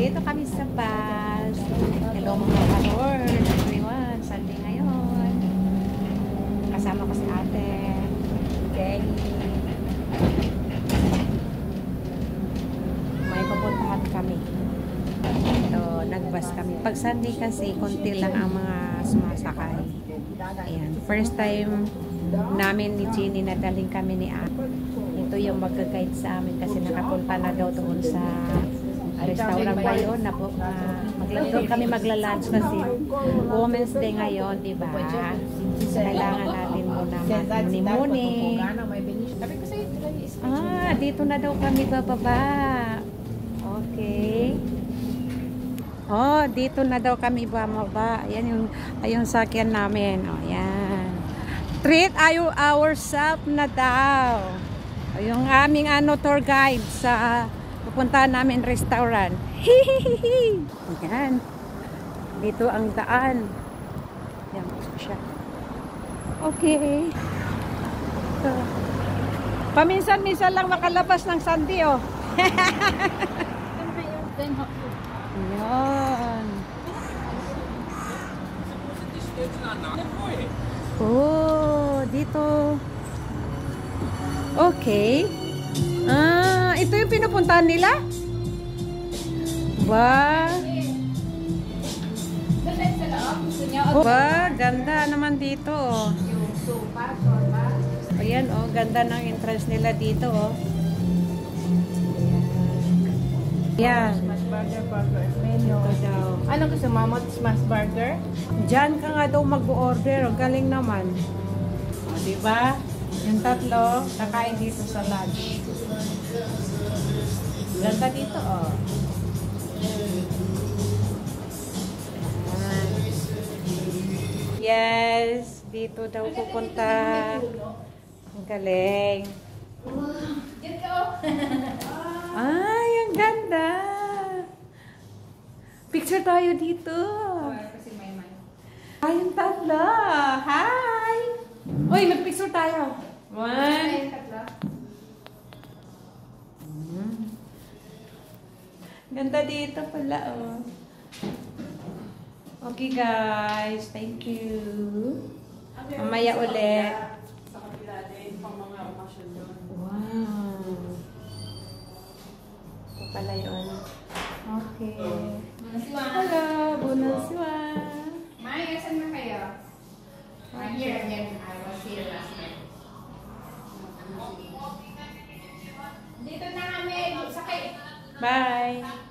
Nandito kami sa bus. Hello mga ka-Lord, everyone. Sunday ngayon. Kasama ko si ate. Jenny. May pupuntahan kami. Ito, nag-bus kami. Pag Sunday kasi, konti lang ang mga sumasakay. Ayan. First time namin ni Jenny na daling kami ni ate. Ito yung mag-guide sa amin kasi nakapunta na daw doon sa restaurant ngayon na po doon kami magla-lunch kasi Women's Day ngayon, di ba? Kailangan natin muna muni-muni. Dito na daw kami bababa. Okay. Oh, dito na daw kami bababa. Ayan yung sakyan namin. Oh, ayan. Treat ourselves na daw. Yung aming tour guide sa pupuntahan namin restaurant. Hihihihi. Ayan. Dito ang daan. Ayan siya. Okay. So, paminsan-minsan lang makalabas ng Sunday, oh. Ayan. Oh, dito. Okay. Ito yung pinupuntahan nila? Ba? Ba, ganda naman dito, oh. Ayan, oh, ganda ng entrance nila dito, oh. Yan. Smash burger, menu. Ano gusto mo? Smash burger? Diyan ka nga daw mag-order. Ang galing naman. O, diba? Yung tatlo, nakain dito sa lunch. Ganda dito, oh. Yes, dito daw pupunta. Ang galing. Ay, ang ganda. Picture tayo dito. Ay, yung tatlo. Hi! Uy, mag-picture tayo. One. Ganda dito pala, oh. Okay, guys. Thank you. Mamaya ulit. Wow. Ito pala yun. Okay. Hello, bonaswa. May, asan na kayo? I'm here again. I was here last night. Dito na kami. Sakay. Bye.